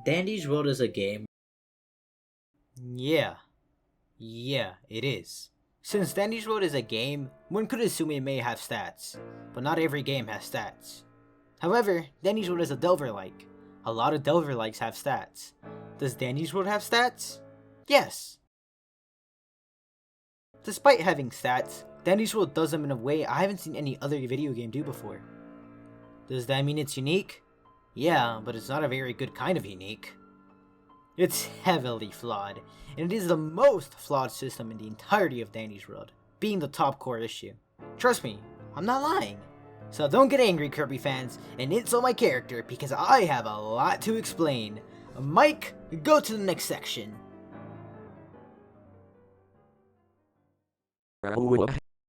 Dandy's World is a game. Yeah, it is. Since Dandy's World is a game, one could assume it may have stats, but not every game has stats. However, Dandy's World is a Delver-like. A lot of Delver-likes have stats. Does Dandy's World have stats? Yes. Despite having stats, Dandy's World does them in a way I haven't seen any other video game do before. Does that mean it's unique? Yeah, but it's not a very good kind of unique. It's heavily flawed, and it is the most flawed system in the entirety of Dandy's World, being the top core issue. Trust me, I'm not lying. So don't get angry, Kirby fans, and insult my character because I have a lot to explain. Mike, go to the next section.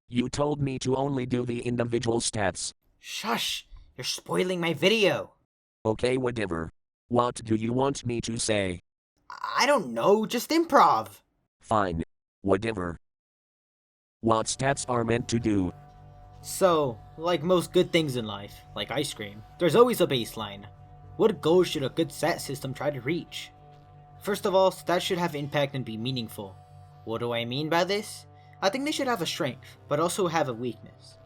You told me to only do the individual stats. Shush, you're spoiling my video. Okay, whatever. What do you want me to say? I don't know, just improv. Fine. Whatever. What stats are meant to do? So, like most good things in life, like ice cream, there's always a baseline. What goals should a good stat system try to reach? First of all, stats should have impact and be meaningful. What do I mean by this? I think they should have a strength, but also have a weakness.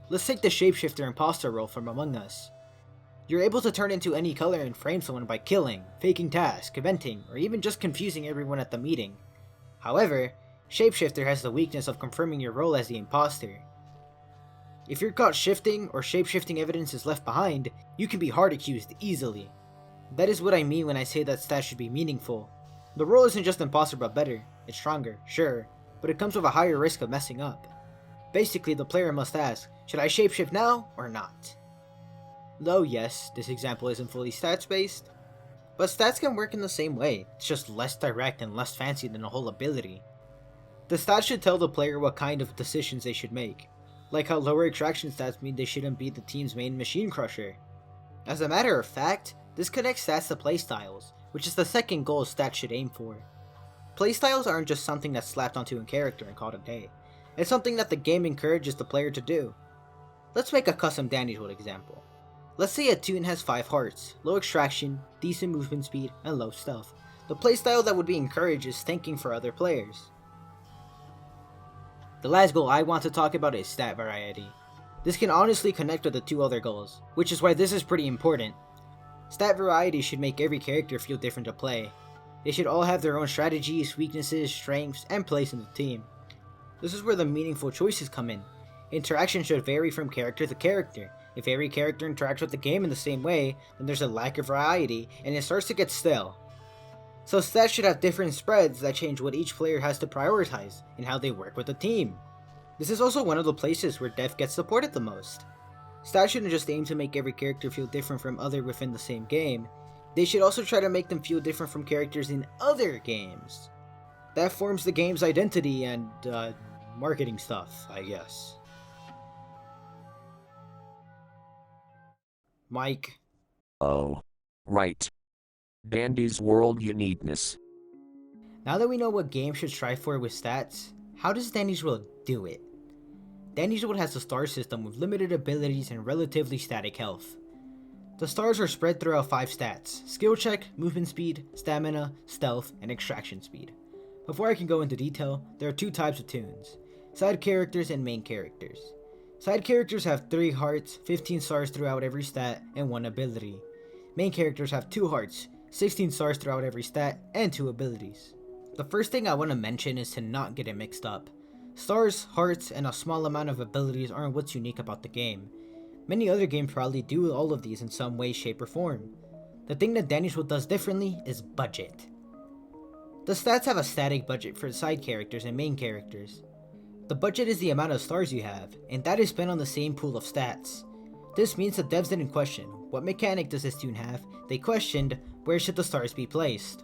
Let's take the shapeshifter imposter role from Among Us. You're able to turn into any color and frame someone by killing, faking tasks, venting, or even just confusing everyone at the meeting. However, shapeshifter has the weakness of confirming your role as the imposter. If you're caught shifting or shapeshifting evidence is left behind, you can be hard accused easily. That is what I mean when I say that stats should be meaningful. The role isn't just imposter but better, it's stronger, sure, but it comes with a higher risk of messing up. Basically, the player must ask, should I shapeshift now or not? Though yes, this example isn't fully stats based, but stats can work in the same way, it's just less direct and less fancy than a whole ability. The stats should tell the player what kind of decisions they should make, like how lower extraction stats mean they shouldn't be the team's main machine crusher. As a matter of fact, this connects stats to playstyles, which is the second goal stats should aim for. Playstyles aren't just something that's slapped onto a character and called a day, it's something that the game encourages the player to do. Let's make a custom Dandy's World example. Let's say a toon has 5 hearts, low extraction, decent movement speed, and low stealth. The playstyle that would be encouraged is thinking for other players. The last goal I want to talk about is stat variety. This can honestly connect with the 2 other goals, which is why this is pretty important. Stat variety should make every character feel different to play. They should all have their own strategies, weaknesses, strengths, and place in the team. This is where the meaningful choices come in. Interaction should vary from character to character. If every character interacts with the game in the same way, then there's a lack of variety, and it starts to get stale. So stats should have different spreads that change what each player has to prioritize, and how they work with the team. This is also one of the places where depth gets supported the most. Stats shouldn't just aim to make every character feel different from other within the same game, they should also try to make them feel different from characters in other games. That forms the game's identity and, marketing stuff, I guess. Mike. Oh. Right. Dandy's World uniqueness. Now that we know what games should strive for with stats, how does Dandy's World do it? Dandy's World has a star system with limited abilities and relatively static health. The stars are spread throughout 5 stats: skill check, movement speed, stamina, stealth, and extraction speed. Before I can go into detail, there are 2 types of toons: side characters and main characters. Side characters have 3 hearts, 15 stars throughout every stat, and 1 ability. Main characters have 2 hearts, 16 stars throughout every stat, and 2 abilities. The first thing I want to mention is to not get it mixed up. Stars, hearts, and a small amount of abilities aren't what's unique about the game. Many other games probably do all of these in some way, shape, or form. The thing that Dandy's World does differently is budget. The stats have a static budget for side characters and main characters. The budget is the amount of stars you have, and that is spent on the same pool of stats. This means the devs didn't question, what mechanic does this toon have? They questioned, where should the stars be placed?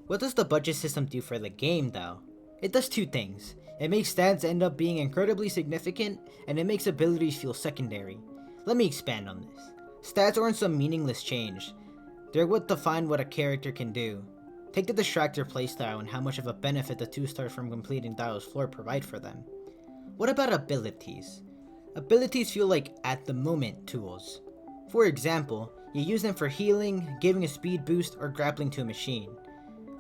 What does the budget system do for the game though? It does 2 things. It makes stats end up being incredibly significant, and it makes abilities feel secondary. Let me expand on this. Stats aren't some meaningless change. They're what define what a character can do. Take the Distractor playstyle and how much of a benefit the 2 stars from completing Dio's floor provide for them. What about abilities? Abilities feel like at the moment tools. For example, You use them for healing, giving a speed boost, or grappling to a machine.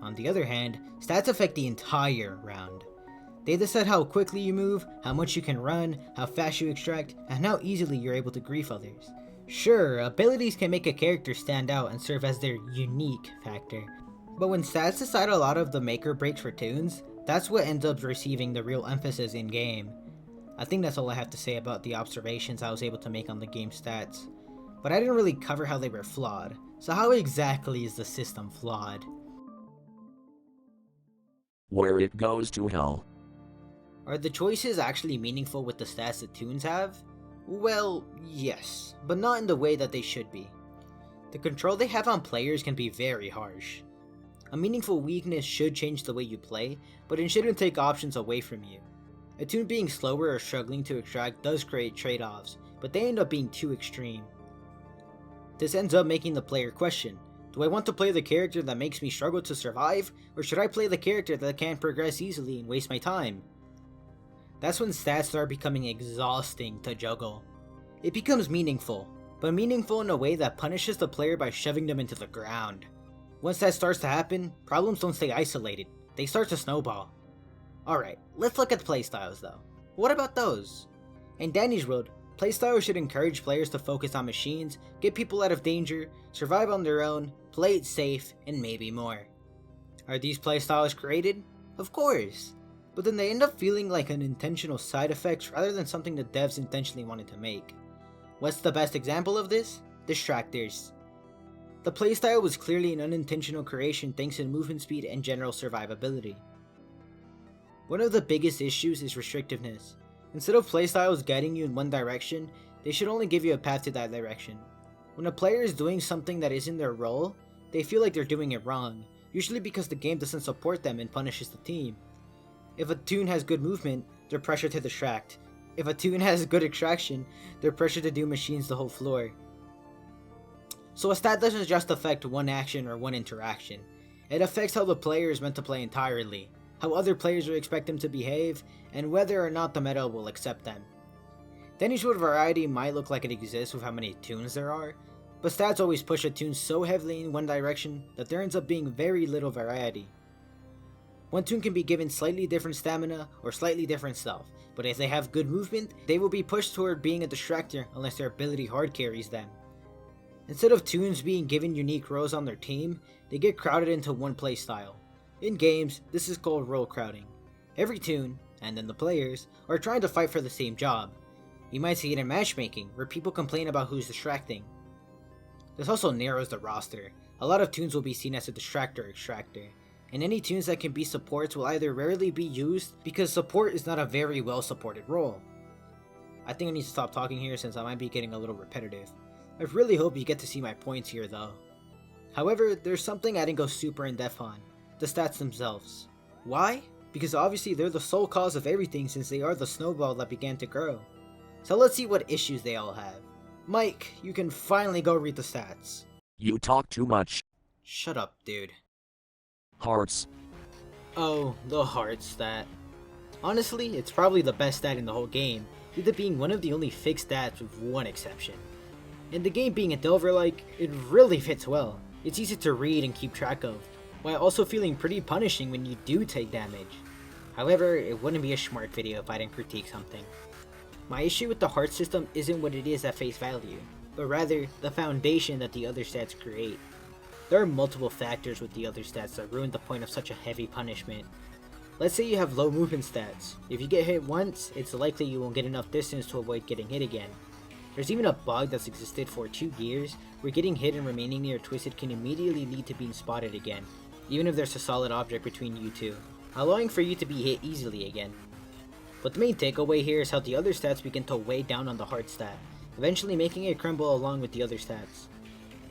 On the other hand, stats affect the entire round. They decide how quickly you move, how much you can run, how fast you extract, and how easily you're able to grief others. Sure, abilities can make a character stand out and serve as their unique factor, but when stats decide a lot of the make or breaks for toons, that's what ends up receiving the real emphasis in game. I think that's all I have to say about the observations I was able to make on the game's stats. But I didn't really cover how they were flawed, so how exactly is the system flawed? Where it goes to hell. Are the choices actually meaningful with the stats that toons have? Well, yes, but not in the way that they should be. The control they have on players can be very harsh. A meaningful weakness should change the way you play, but it shouldn't take options away from you. A toon being slower or struggling to extract does create trade-offs, but they end up being too extreme. This ends up making the player question, do I want to play the character that makes me struggle to survive, or should I play the character that can't progress easily and waste my time? That's when stats start becoming exhausting to juggle. It becomes meaningful, but meaningful in a way that punishes the player by shoving them into the ground. Once that starts to happen, problems don't stay isolated, they start to snowball. Alright, let's look at playstyles though. What about those? In Danny's world, playstyles should encourage players to focus on machines, get people out of danger, survive on their own, play it safe, and maybe more. Are these playstyles created? Of course! But then they end up feeling like an intentional side effect rather than something the devs intentionally wanted to make. What's the best example of this? Distractors. The playstyle was clearly an unintentional creation thanks to movement speed and general survivability. One of the biggest issues is restrictiveness. Instead of playstyles guiding you in one direction, they should only give you a path to that direction. When a player is doing something that isn't their role, they feel like they're doing it wrong, usually because the game doesn't support them and punishes the team. If a toon has good movement, they're pressured to distract. If a toon has good extraction, they're pressured to do machines the whole floor. So a stat doesn't just affect one action or one interaction. It affects how the player is meant to play entirely, how other players will expect them to behave, and whether or not the meta will accept them. Danny's World variety might look like it exists with how many toons there are, but stats always push a toon so heavily in one direction that there ends up being very little variety. One toon can be given slightly different stamina or slightly different stealth, but if they have good movement, they will be pushed toward being a distractor unless their ability hard carries them. Instead of toons being given unique roles on their team, they get crowded into one playstyle. In games, this is called role crowding. Every toon, and then the players, are trying to fight for the same job. You might see it in matchmaking, where people complain about who's distracting. This also narrows the roster. A lot of toons will be seen as a distractor or extractor, and any toons that can be supports will either rarely be used because support is not a very well supported role. I think I need to stop talking here since I might be getting a little repetitive. I really hope you get to see my points here though. However, there's something I didn't go super in depth on. The stats themselves. Why? Because obviously they're the sole cause of everything since they are the snowball that began to grow. So let's see what issues they all have. Mike, you can finally go read the stats. You talk too much. Shut up, dude. Hearts. Oh, the heart stat. Honestly, it's probably the best stat in the whole game, due to being one of the only fixed stats with one exception. And the game being a Delver-like, it really fits well. It's easy to read and keep track of, while also feeling pretty punishing when you do take damage. However, it wouldn't be a smart video if I didn't critique something. My issue with the heart system isn't what it is at face value, but rather the foundation that the other stats create. There are multiple factors with the other stats that ruin the point of such a heavy punishment. Let's say you have low movement stats. If you get hit once, it's likely you won't get enough distance to avoid getting hit again. There's even a bug that's existed for 2 years, where getting hit and remaining near twisted can immediately lead to being spotted again, even if there's a solid object between you two, allowing for you to be hit easily again. But the main takeaway here is how the other stats begin to weigh down on the heart stat, eventually making it crumble along with the other stats.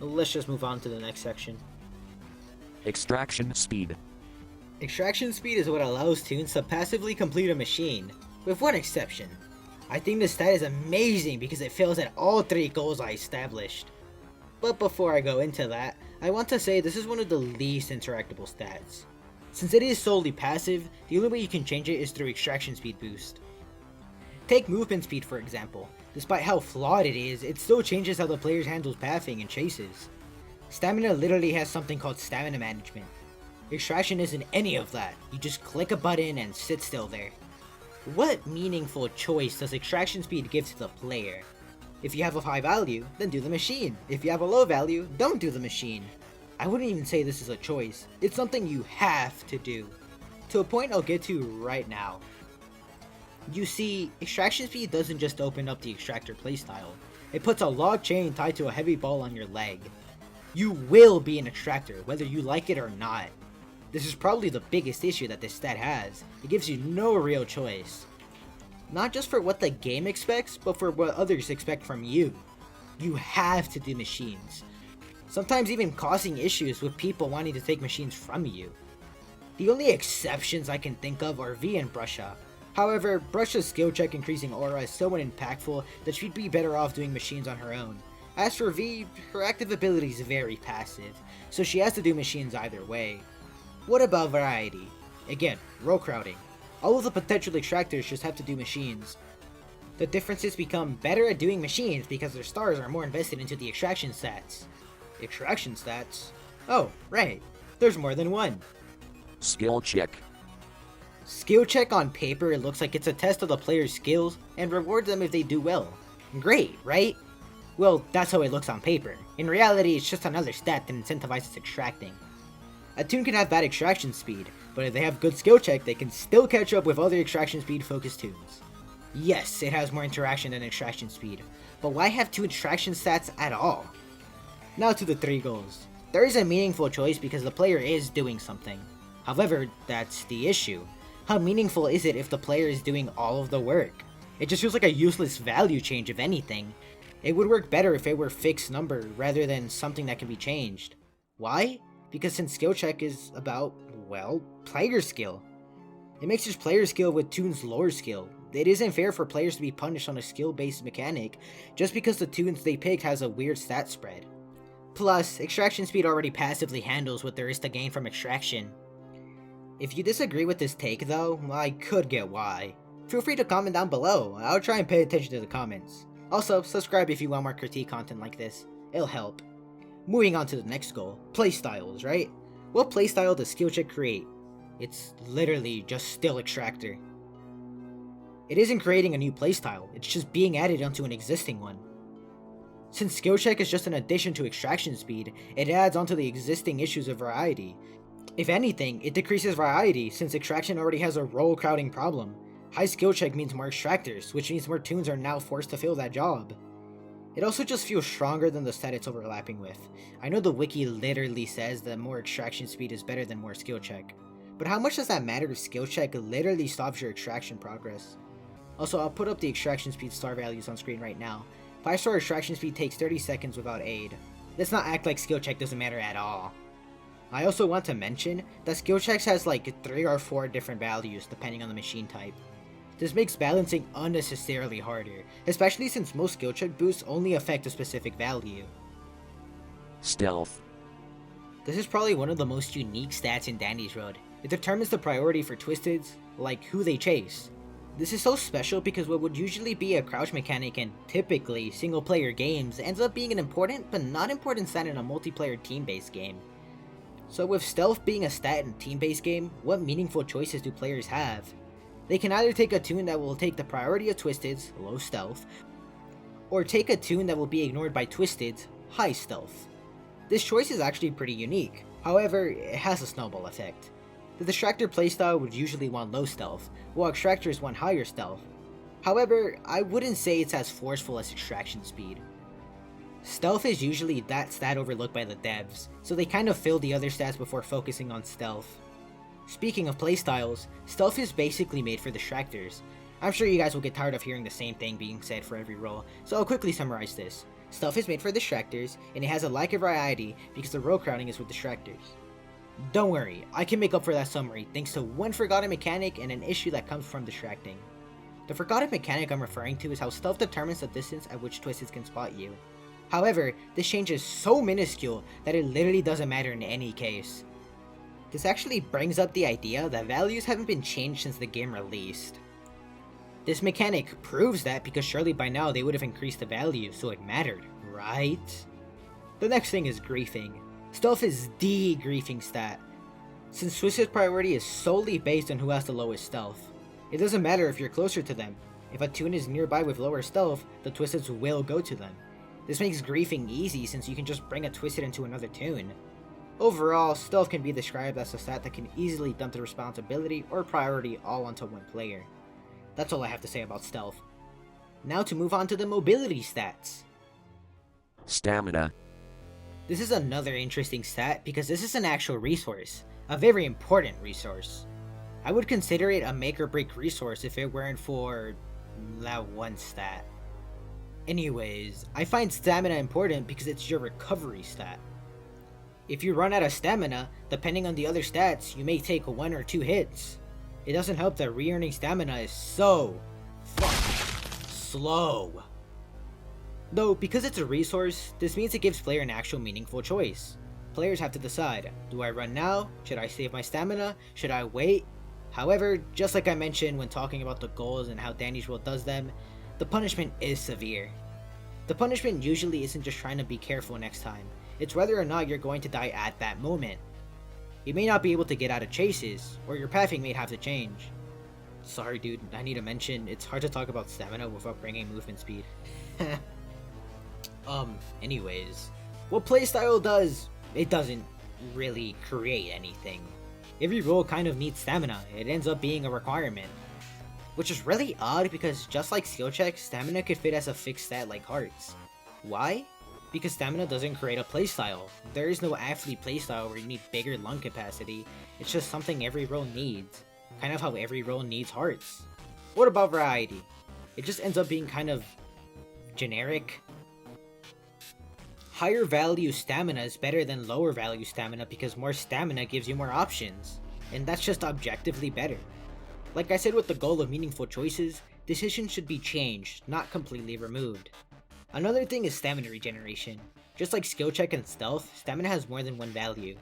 Let's just move on to the next section. Extraction speed. Extraction speed is what allows toons to passively complete a machine, with one exception. I think this stat is amazing because it fails at all 3 goals I established. But before I go into that, I want to say this is one of the least interactable stats. Since it is solely passive, the only way you can change it is through extraction speed boost. Take movement speed for example. Despite how flawed it is, it still changes how the player handles pathing and chases. Stamina literally has something called stamina management. Extraction isn't any of that, you just click a button and sit still there. What meaningful choice does extraction speed give to the player? If you have a high value, then do the machine. If you have a low value, don't do the machine. I wouldn't even say this is a choice, it's something you have to do. To a point I'll get to right now. You see, extraction speed doesn't just open up the extractor playstyle, it puts a log chain tied to a heavy ball on your leg. You will be an extractor, whether you like it or not. This is probably the biggest issue that this stat has. It gives you no real choice. Not just for what the game expects, but for what others expect from you. You have to do machines. Sometimes even causing issues with people wanting to take machines from you. The only exceptions I can think of are V and Brusha. However, Brusha's skill check increasing aura is so impactful that she'd be better off doing machines on her own. As for V, her active ability is very passive, so she has to do machines either way. What about variety? Again, row crowding. All of the potential extractors just have to do machines. The differences become better at doing machines because their stars are more invested into the extraction stats. Extraction stats? Oh, right. There's more than one. Skill check. Skill check on paper looks like it's a test of the player's skills and rewards them if they do well. Great, right? Well, that's how it looks on paper. In reality, it's just another stat that incentivizes extracting. A toon can have bad extraction speed, but if they have good skill check, they can still catch up with other extraction speed focused toons. Yes, it has more interaction than extraction speed, but why have two extraction stats at all? Now to the 3 goals. There is a meaningful choice because the player is doing something. However, that's the issue. How meaningful is it if the player is doing all of the work? It just feels like a useless value change if anything. It would work better if it were fixed number rather than something that can be changed. Why? Because since skill check is about, well, player skill. It mixes player skill with toon's lore skill. It isn't fair for players to be punished on a skill-based mechanic just because the toons they picked has a weird stat spread. Plus, extraction speed already passively handles what there is to gain from extraction. If you disagree with this take though, I could get why. Feel free to comment down below, I'll try and pay attention to the comments. Also, subscribe if you want more critique content like this, it'll help. Moving on to the next goal, playstyles, right? What playstyle does skill check create? It's literally just still extractor. It isn't creating a new playstyle, it's just being added onto an existing one. Since skill check is just an addition to extraction speed, it adds onto the existing issues of variety. If anything, it decreases variety since extraction already has a row crowding problem. High skill check means more extractors, which means more toons are now forced to fill that job. It also just feels stronger than the stat it's overlapping with. I know the wiki literally says that more extraction speed is better than more skill check, but how much does that matter if skill check literally stops your extraction progress? Also, I'll put up the extraction speed star values on screen right now. 5-star extraction speed takes 30 seconds without aid. Let's not act like skill check doesn't matter at all. I also want to mention that skill checks has like 3 or 4 different values depending on the machine type. This makes balancing unnecessarily harder, especially since most skill check boosts only affect a specific value. Stealth. This is probably one of the most unique stats in Dandy's Road. It determines the priority for Twisteds, like who they chase. This is so special because what would usually be a crouch mechanic in typically single player games ends up being an important but not important stat in a multiplayer team-based game. So with stealth being a stat in a team-based game, what meaningful choices do players have? They can either take a toon that will take the priority of Twisteds, low stealth, or take a toon that will be ignored by Twisteds, high stealth. This choice is actually pretty unique, however, it has a snowball effect. The Distractor playstyle would usually want low stealth, while Extractors want higher stealth. However, I wouldn't say it's as forceful as extraction speed. Stealth is usually that stat overlooked by the devs, so they kind of fill the other stats before focusing on stealth. Speaking of playstyles, stealth is basically made for Distractors. I'm sure you guys will get tired of hearing the same thing being said for every role, so I'll quickly summarize this. Stealth is made for Distractors, and it has a lack of variety because the row crowding is with Distractors. Don't worry, I can make up for that summary thanks to one forgotten mechanic and an issue that comes from distracting. The forgotten mechanic I'm referring to is how stealth determines the distance at which Twisteds can spot you. However, this change is so minuscule that it literally doesn't matter in any case. This actually brings up the idea that values haven't been changed since the game released. This mechanic proves that because surely by now they would have increased the value, so it mattered, right? The next thing is griefing. Stealth is the griefing stat. Since Twisted's priority is solely based on who has the lowest stealth, it doesn't matter if you're closer to them. If a toon is nearby with lower stealth, the Twisteds will go to them. This makes griefing easy since you can just bring a Twisted into another toon. Overall, stealth can be described as a stat that can easily dump the responsibility or priority all onto one player. That's all I have to say about stealth. Now to move on to the mobility stats. Stamina. This is another interesting stat because this is an actual resource, a very important resource. I would consider it a make or break resource if it weren't for that one stat. Anyways, I find stamina important because it's your recovery stat. If you run out of stamina, depending on the other stats, you may take 1 or 2 hits. It doesn't help that re-earning stamina is so fucking slow. Though, because it's a resource, this means it gives player an actual meaningful choice. Players have to decide, do I run now? Should I save my stamina? Should I wait? However, just like I mentioned when talking about the goals and how Danny's World does them, the punishment is severe. The punishment usually isn't just trying to be careful next time, it's whether or not you're going to die at that moment. You may not be able to get out of chases, or your pathing may have to change. Sorry dude, I need to mention, it's hard to talk about stamina without bringing movement speed. Anyways, what playstyle does, it doesn't really create anything. Every role kind of needs stamina, it ends up being a requirement. Which is really odd because just like skill checks, stamina could fit as a fixed stat like hearts. Why? Because stamina doesn't create a playstyle. There is no athlete playstyle where you need bigger lung capacity, it's just something every role needs. Kind of how every role needs hearts. What about variety? It just ends up being kind of generic. Higher value stamina is better than lower value stamina because more stamina gives you more options, and that's just objectively better. Like I said with the goal of meaningful choices, decisions should be changed, not completely removed. Another thing is stamina regeneration. Just like skill check and stealth, stamina has more than one value.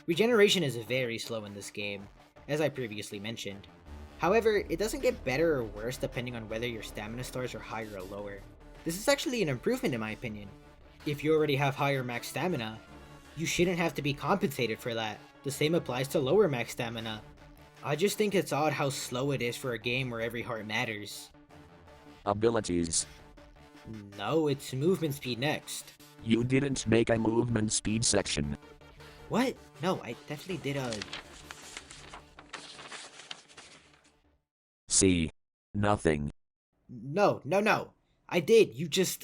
Regeneration is very slow in this game, as I previously mentioned. However, it doesn't get better or worse depending on whether your stamina stars are higher or lower. This is actually an improvement in my opinion. If you already have higher max stamina, you shouldn't have to be compensated for that. The same applies to lower max stamina. I just think it's odd how slow it is for a game where every heart matters. Abilities. No, it's movement speed next. You didn't make a movement speed section. What? No, I definitely did a... See. Nothing. No. I did, you just,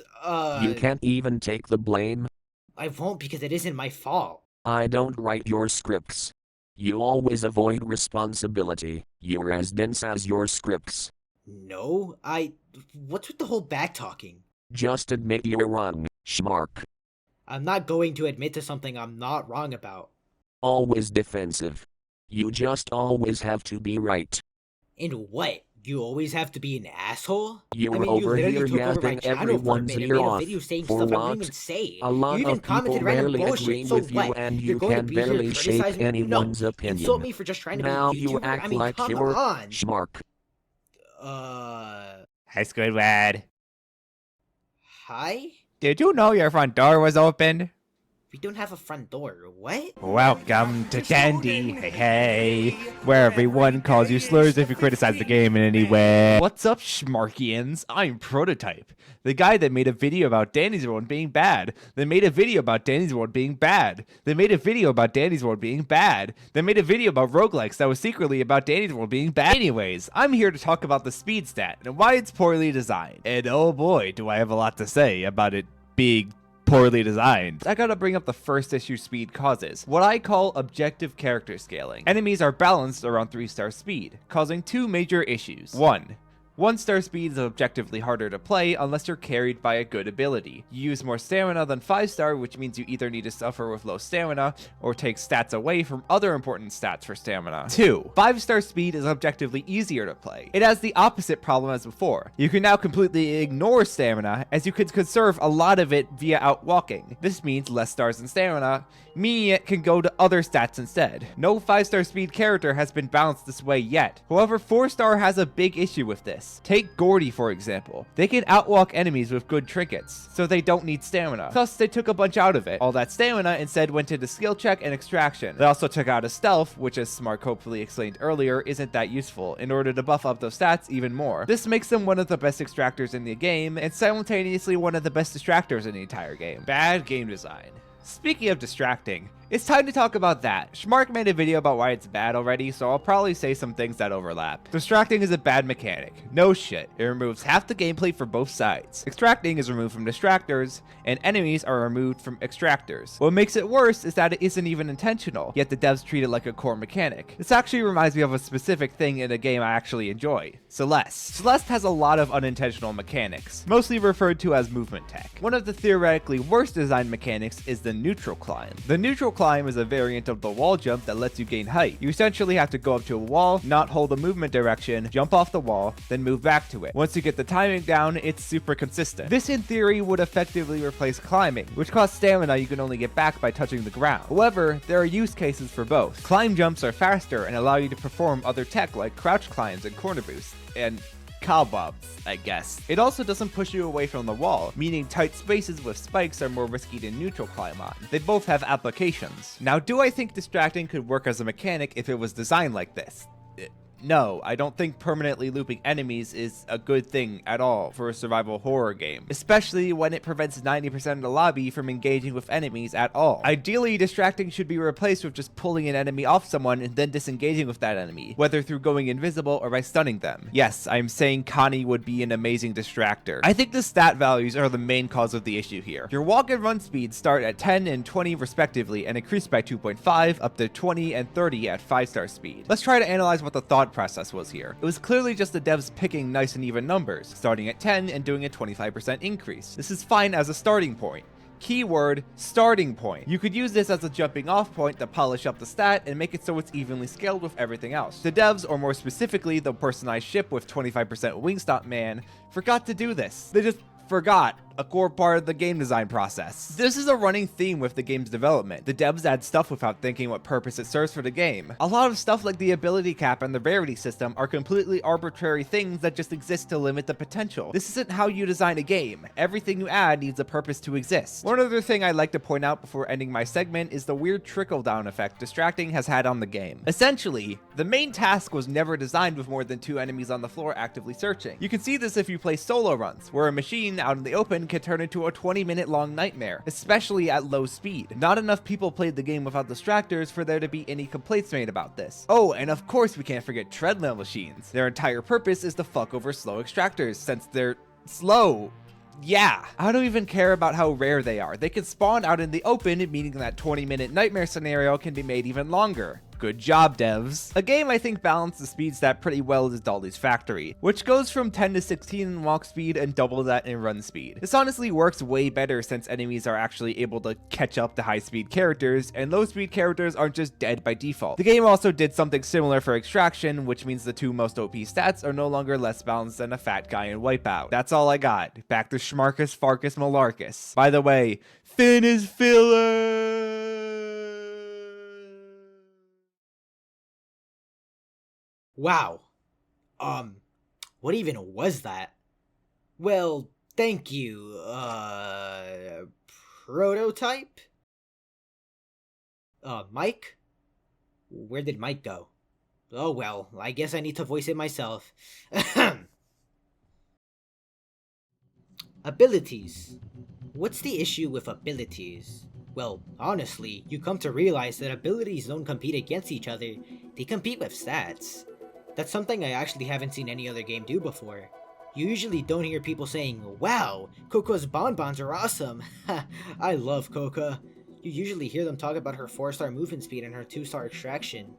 You can't even take the blame? I won't because it isn't my fault. I don't write your scripts. You always avoid responsibility. You're as dense as your scripts. No, what's with the whole back-talking? Just admit you're wrong, schmark. I'm not going to admit to something I'm not wrong about. Always defensive. You just always have to be right. In what? You always have to be an asshole? You're over here yapping everyone's ear off. For what? A lot of people barely agree with you and you can barely shape anyone's opinion. Insult me for just trying to now be a you YouTuber? act I mean, like come you're on. schmark. Hi, Squidward. Hi? Did you know your front door was open? We don't have a front door. What? Welcome to Dandy, hey, where everyone calls you slurs if you criticize the game in any way. What's up, Schmarkians? I'm Prototype, the guy that made a video about Danny's World being bad, then made a video about Danny's World being bad, then made a video about Danny's World being bad, then made a video about roguelikes that was secretly about Danny's World being bad. Anyways, I'm here to talk about the speed stat and why it's poorly designed. And oh boy, do I have a lot to say about it being poorly designed. I gotta bring up the first issue speed causes, what I call objective character scaling. Enemies are balanced around 3-star speed, causing 2 major issues. 1-star speed is objectively harder to play unless you're carried by a good ability. You use more stamina than 5-star, which means you either need to suffer with low stamina or take stats away from other important stats for stamina. 2. 5-star speed is objectively easier to play. It has the opposite problem as before. You can now completely ignore stamina as you could conserve a lot of it via outwalking. This means less stars in stamina, meaning it can go to other stats instead. No 5-star speed character has been balanced this way yet. However, 4-star has a big issue with this. this. Take Gordy for example. They can outwalk enemies with good trinkets, so they don't need stamina. Thus, they took a bunch out of it. All that stamina instead went into skill check and extraction. They also took out a stealth, which as Smart hopefully explained earlier, isn't that useful, in order to buff up those stats even more. This makes them one of the best extractors in the game, and simultaneously one of the best distractors in the entire game. Bad game design. Speaking of distracting, it's time to talk about that. Schmark made a video about why it's bad already, so I'll probably say some things that overlap. Distracting is a bad mechanic. No shit. It removes half the gameplay for both sides. Extracting is removed from distractors, and enemies are removed from extractors. What makes it worse is that it isn't even intentional, yet the devs treat it like a core mechanic. This actually reminds me of a specific thing in a game I actually enjoy. Celeste. Celeste has a lot of unintentional mechanics, mostly referred to as movement tech. One of the theoretically worst designed mechanics is the neutral climb. The neutral climb is a variant of the wall jump that lets you gain height. You essentially have to go up to a wall, not hold a movement direction, jump off the wall, then move back to it. Once you get the timing down, it's super consistent. This in theory would effectively replace climbing, which costs stamina you can only get back by touching the ground. However, there are use cases for both. Climb jumps are faster and allow you to perform other tech like crouch climbs and corner boosts, and cowbobs, I guess. It also doesn't push you away from the wall, meaning tight spaces with spikes are more risky to neutral climb on. They both have applications. Now, do I think distracting could work as a mechanic if it was designed like this? No, I don't think permanently looping enemies is a good thing at all for a survival horror game, especially when it prevents 90% of the lobby from engaging with enemies at all. Ideally, distracting should be replaced with just pulling an enemy off someone and then disengaging with that enemy, whether through going invisible or by stunning them. Yes, I'm saying Connie would be an amazing distractor. I think the stat values are the main cause of the issue here. Your walk and run speeds start at 10 and 20 respectively and increase by 2.5 up to 20 and 30 at 5-star speed. Let's try to analyze what the thought process was here. It was clearly just the devs picking nice and even numbers, starting at 10 and doing a 25% increase. This is fine as a starting point. Keyword, starting point. You could use this as a jumping off point to polish up the stat and make it so it's evenly scaled with everything else. The devs, or more specifically the personalized ship with 25% Wingstop Man, forgot to do this. They just forgot a core part of the game design process. This is a running theme with the game's development. The devs add stuff without thinking what purpose it serves for the game. A lot of stuff like the ability cap and the rarity system are completely arbitrary things that just exist to limit the potential. This isn't how you design a game. Everything you add needs a purpose to exist. One other thing I'd like to point out before ending my segment is the weird trickle-down effect distracting has had on the game. Essentially, the main task was never designed with more than 2 enemies on the floor actively searching. You can see this if you play solo runs, where a machine out in the open can turn into a 20-minute long nightmare, especially at low speed. Not enough people played the game without distractors for there to be any complaints made about this. Oh, and of course we can't forget treadmill machines. Their entire purpose is to fuck over slow extractors, since they're slow. Yeah, I don't even care about how rare they are. They can spawn out in the open, meaning that 20-minute nightmare scenario can be made even longer. Good job, devs. A game I think balanced the speed stat pretty well is Dolly's Factory, which goes from 10 to 16 in walk speed and double that in run speed. This honestly works way better since enemies are actually able to catch up to high speed characters, and low speed characters aren't just dead by default. The game also did something similar for Extraction, which means the 2 most OP stats are no longer less balanced than a fat guy in Wipeout. That's all I got. Back to Schmarkus Farkus Malarkus. By the way, Finn is filler! Wow. What even was that? Well, thank you, Prototype? Mike? Where did Mike go? Oh well, I guess I need to voice it myself. Abilities. What's the issue with abilities? Well, honestly, you come to realize that abilities don't compete against each other, they compete with stats. That's something I actually haven't seen any other game do before. You usually don't hear people saying, "Wow, Coco's bonbons are awesome." I love Coco. You usually hear them talk about her 4-star movement speed and her 2-star extraction.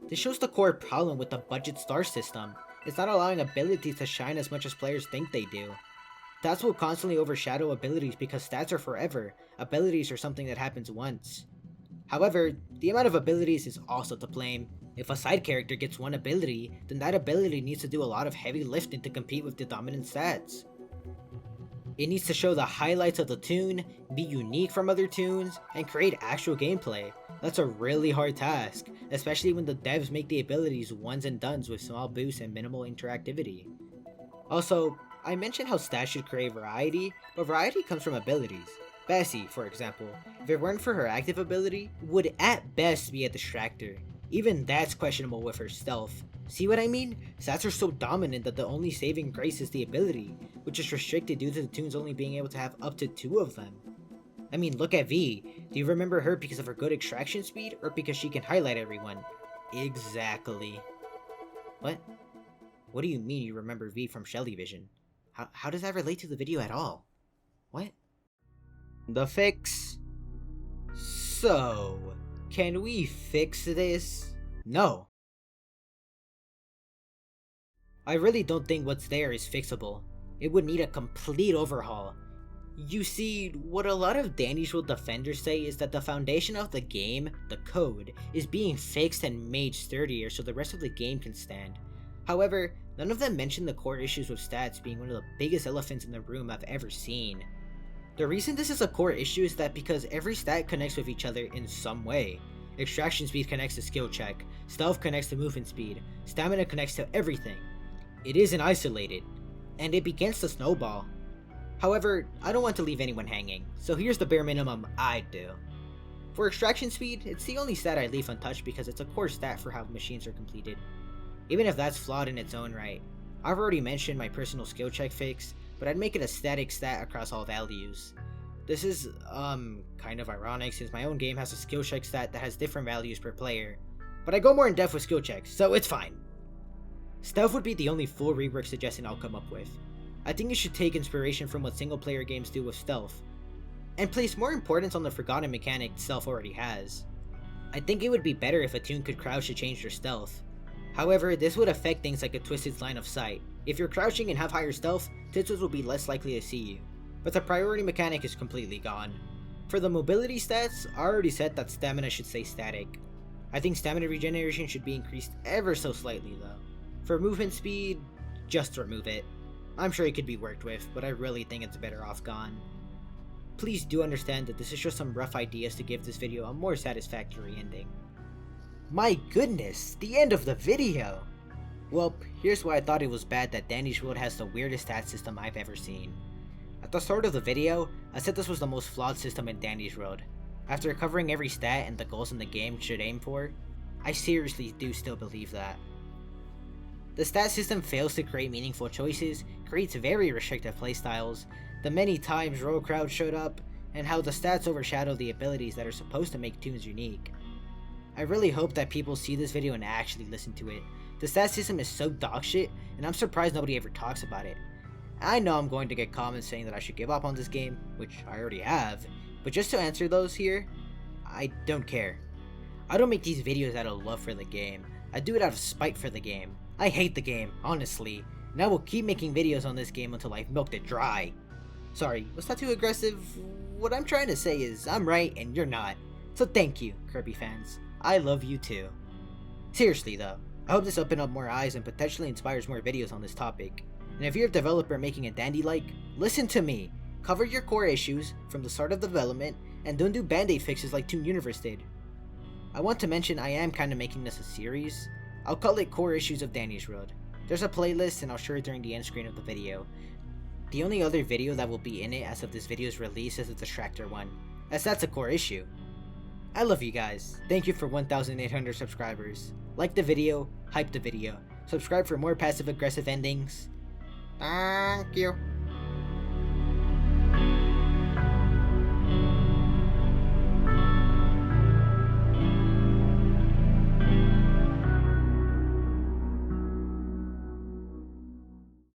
This shows the core problem with the budget star system. It's not allowing abilities to shine as much as players think they do. Stats will constantly overshadow abilities because stats are forever. Abilities are something that happens once. However, the amount of abilities is also to blame. If a side character gets one ability, then that ability needs to do a lot of heavy lifting to compete with the dominant stats. It needs to show the highlights of the tune, be unique from other tunes, and create actual gameplay. That's a really hard task, especially when the devs make the abilities ones and dones with small boosts and minimal interactivity. Also, I mentioned how stats should create variety, but variety comes from abilities. Bessie, for example, if it weren't for her active ability, would at best be a distractor. Even that's questionable with her stealth. See what I mean? Stats are so dominant that the only saving grace is the ability, which is restricted due to the toons only being able to have up to 2 of them. I mean, look at V. Do you remember her because of her good extraction speed, or because she can highlight everyone? Exactly. What? What do you mean you remember V from Shelly Vision? How does that relate to the video at all? What? The fix? So, can we fix this? No. I really don't think what's there is fixable. It would need a complete overhaul. You see, what a lot of Danny's World defenders say is that the foundation of the game, the code, is being fixed and made sturdier so the rest of the game can stand. However, none of them mention the core issues with stats being one of the biggest elephants in the room I've ever seen. The reason this is a core issue is that because every stat connects with each other in some way. Extraction speed connects to skill check, stealth connects to movement speed, stamina connects to everything. It isn't isolated, and it begins to snowball. However, I don't want to leave anyone hanging, so here's the bare minimum I'd do. For extraction speed, it's the only stat I leave untouched because it's a core stat for how machines are completed. Even if that's flawed in its own right. I've already mentioned my personal skill check fix, but I'd make it a static stat across all values. This is, kind of ironic since my own game has a skill check stat that has different values per player, but I go more in depth with skill checks, so it's fine. Stealth would be the only full rework suggestion I'll come up with. I think you should take inspiration from what single player games do with stealth, and place more importance on the forgotten mechanic stealth already has. I think it would be better if a toon could crouch to change their stealth. However, this would affect things like a Twisted's line of sight. If you're crouching and have higher stealth, Twisted will be less likely to see you, but the priority mechanic is completely gone. For the mobility stats, I already said that stamina should stay static. I think stamina regeneration should be increased ever so slightly though. For movement speed, just remove it. I'm sure it could be worked with, but I really think it's better off gone. Please do understand that this is just some rough ideas to give this video a more satisfactory ending. My goodness, the end of the video! Well, here's why I thought it was bad that Danny's World has the weirdest stat system I've ever seen. At the start of the video, I said this was the most flawed system in Danny's World. After covering every stat and the goals in the game should aim for, I seriously do still believe that. The stat system fails to create meaningful choices, creates very restrictive playstyles, the many times roll crowds showed up, and how the stats overshadow the abilities that are supposed to make toons unique. I really hope that people see this video and actually listen to it. The stat system is so dogshit, and I'm surprised nobody ever talks about it. I know I'm going to get comments saying that I should give up on this game, which I already have, but just to answer those here, I don't care. I don't make these videos out of love for the game, I do it out of spite for the game. I hate the game, honestly, and I will keep making videos on this game until I've milked it dry. Sorry, was that too aggressive? What I'm trying to say is, I'm right and you're not. So thank you, Kirby fans. I love you too. Seriously though, I hope this opened up more eyes and potentially inspires more videos on this topic. And if you're a developer making a dandy-like, listen to me. Cover your core issues from the start of development and don't do band-aid fixes like Toon Universe did. I want to mention I am kinda making this a series. I'll call it Core Issues of Danny's World. There's a playlist and I'll share it during the end screen of the video. The only other video that will be in it as of this video's release is the Distractor one, as that's a core issue. I love you guys. Thank you for 1,800 subscribers. Like the video, hype the video, subscribe for more passive aggressive endings. Thank you.